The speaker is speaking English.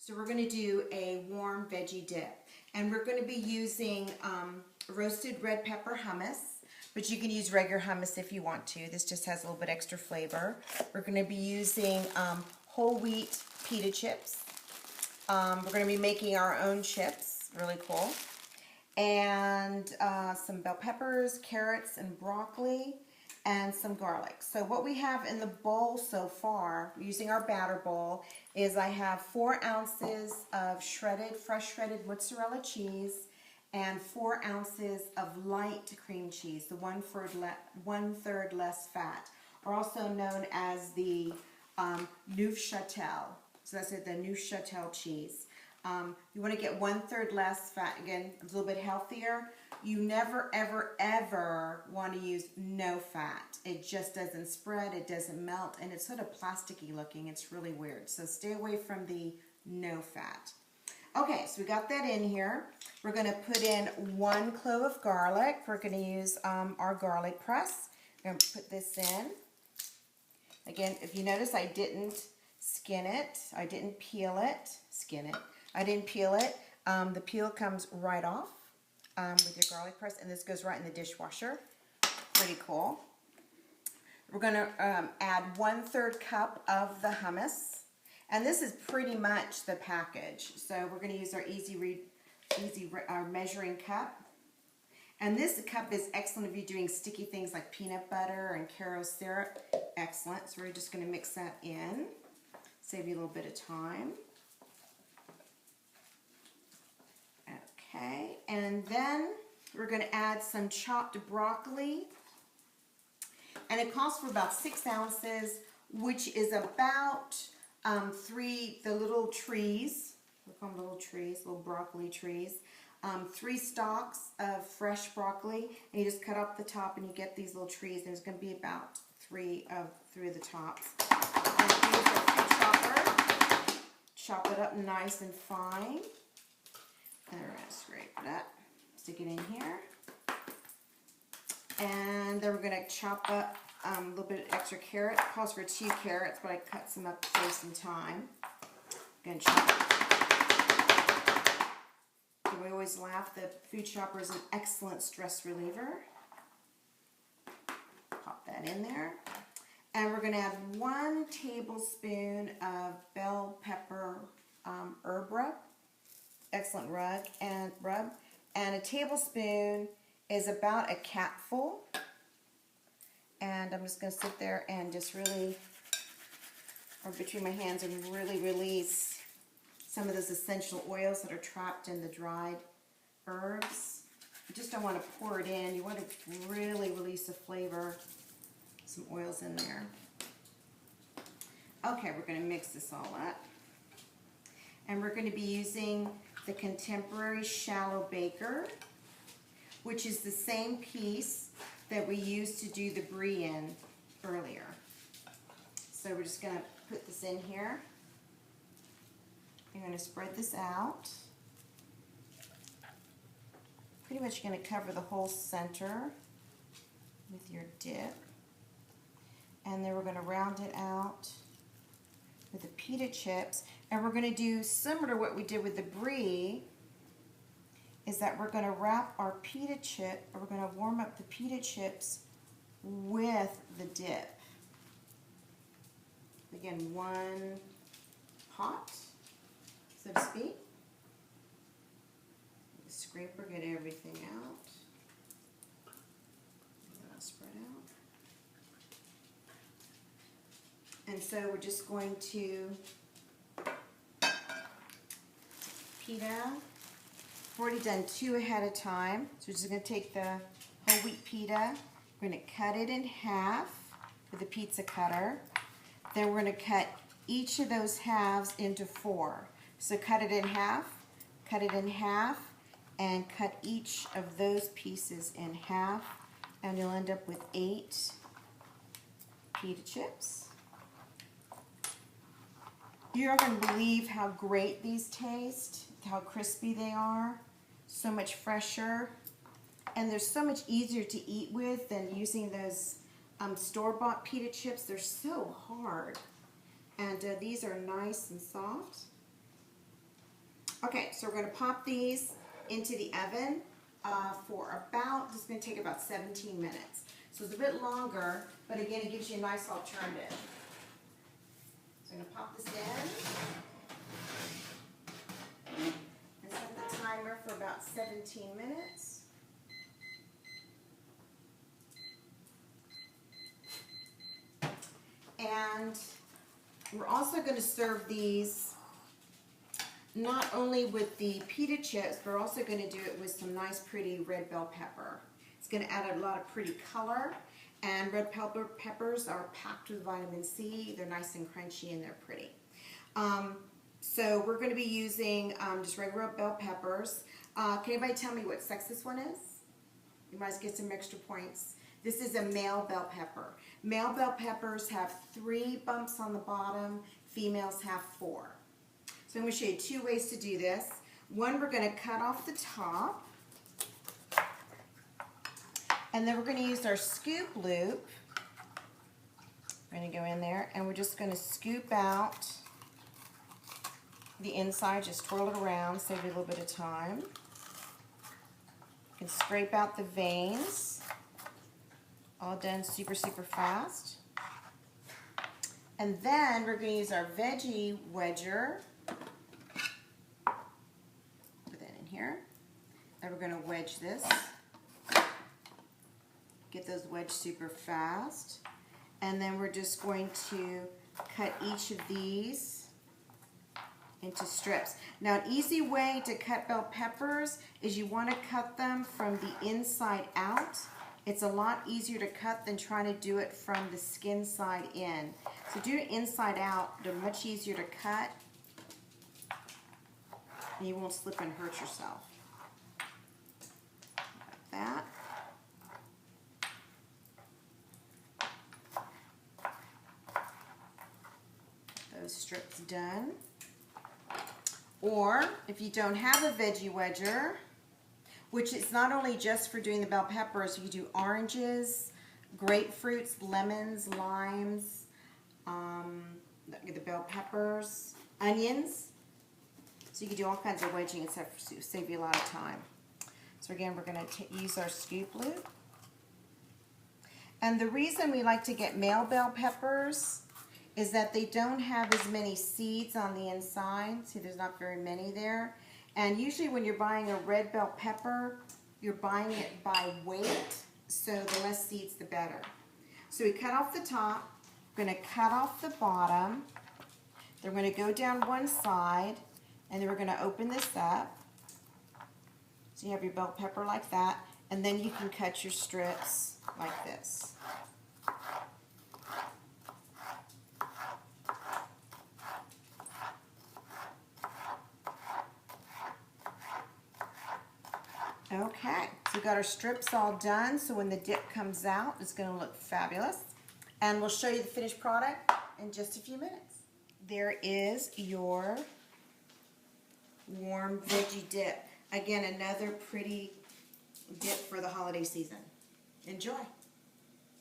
So we're going to do a warm veggie dip, and we're going to be using roasted red pepper hummus, but you can use regular hummus if you want to. This just has a little bit extra flavor. We're going to be using whole wheat pita chips. We're going to be making our own chips, really cool, and some bell peppers, carrots, and broccoli, and some garlic. So what we have in the bowl so far, using our batter bowl, is I have 4 ounces of fresh shredded mozzarella cheese and 4 ounces of light cream cheese, the 1/3 less fat, or also known as the Neufchâtel. So that's it, the Neufchâtel cheese. You want to get 1/3 less fat, again, a little bit healthier. You never, ever, ever want to use no fat. It just doesn't spread, it doesn't melt, and it's sort of plasticky looking. It's really weird. So stay away from the no fat. Okay, so we got that in here. We're going to put in 1 clove of garlic. We're going to use our garlic press. I'm going to put this in. Again, if you notice, I didn't skin it. I didn't peel it. Skin it. I didn't peel it. The peel comes right off with your garlic press, and this goes right in the dishwasher. Pretty cool. We're going to add 1/3 cup of the hummus, and this is pretty much the package. So we're going to use our our measuring cup. And this cup is excellent if you're doing sticky things like peanut butter and Caro syrup. Excellent. So we're just going to mix that in. Save you a little bit of time. Okay, and then we're going to add some chopped broccoli. And it calls for about 6 ounces, which is about the little trees. We call them little trees, little broccoli trees. 3 stalks of fresh broccoli, and you just cut off the top and you get these little trees. There's going to be about 3 of the tops. And use a chopper. Chop it up nice and fine. And we're going to scrape it up, stick it in here. And then we're going to chop up a little bit of extra carrot. It calls for 2 carrots, but I cut some up to save some time. I'm going to chop it. We always laugh that food chopper is an excellent stress reliever. Pop that in there. And we're going to add 1 tablespoon of bell pepper herb rub. Excellent rub. And a tablespoon is about a capful. And I'm just going to sit there and just really, or between my hands, and really release some of those essential oils that are trapped in the dried herbs. You just don't want to pour it in. You want to really release the flavor. Some oils in there. Okay, we're going to mix this all up. And we're going to be using the Contemporary Shallow Baker, which is the same piece that we used to do the brie in earlier. So we're just going to put this in here. You're going to spread this out. Pretty much going to cover the whole center with your dip. And then we're going to round it out with the pita chips. And we're going to do similar to what we did with the brie, is that we're going to wrap our pita chip, or we're going to warm up the pita chips with the dip. Again, 1 pot, so to speak. The scraper, get everything out. And that'll spread out. And so we're just going to pita. I've already done 2 ahead of time. So we're just going to take the whole wheat pita. We're going to cut it in half with a pizza cutter. Then we're going to cut each of those halves into 4. So cut it in half, and cut each of those pieces in half, and you'll end up with 8 pita chips. You're not going to believe how great these taste, how crispy they are, so much fresher, and they're so much easier to eat with than using those store-bought pita chips. They're so hard, and these are nice and soft. Okay, so we're going to pop these into the oven for about, this is going to take about 17 minutes. So it's a bit longer, but again, it gives you a nice alternative. So I'm going to pop this in and set the timer for about 17 minutes. And we're also going to serve these not only with the pita chips, but we're also going to do it with some nice pretty red bell pepper. It's going to add a lot of pretty color, and red peppers are packed with vitamin C. They're nice and crunchy and they're pretty. So we're going to be using just regular bell peppers. Can anybody tell me what sex this one is? You might get some extra points. This is a male bell pepper. Male bell peppers have 3 bumps on the bottom. Females have 4. So I'm going to show you 2 ways to do this. One, we're going to cut off the top. And then we're going to use our scoop loop. We're going to go in there and we're just going to scoop out the inside. Just twirl it around, save you a little bit of time. You can scrape out the veins. All done super, super fast. And then we're going to use our veggie wedger. Put that in here. And we're going to wedge this. Get those wedged super fast. And then we're just going to cut each of these into strips. Now, an easy way to cut bell peppers is you want to cut them from the inside out. It's a lot easier to cut than trying to do it from the skin side in. So do it inside out. They're much easier to cut. And you won't slip and hurt yourself. Like that. Those strips done. Or if you don't have a veggie wedger, which is not only just for doing the bell peppers, you do oranges, grapefruits, lemons, limes, the bell peppers, onions. So you can do all kinds of wedging except for save you a lot of time. So again, we're going to use our scoop loop. And the reason we like to get male bell peppers is that they don't have as many seeds on the inside. See, there's not very many there. And usually when you're buying a red bell pepper, you're buying it by weight, so the less seeds, the better. So we cut off the top, we're going to cut off the bottom, then we're going to go down one side, and then we're going to open this up. So you have your bell pepper like that, and then you can cut your strips like this. Okay, so we've got our strips all done, so when the dip comes out, it's going to look fabulous. And we'll show you the finished product in just a few minutes. There is your warm veggie dip. Again, another pretty dip for the holiday season. Enjoy.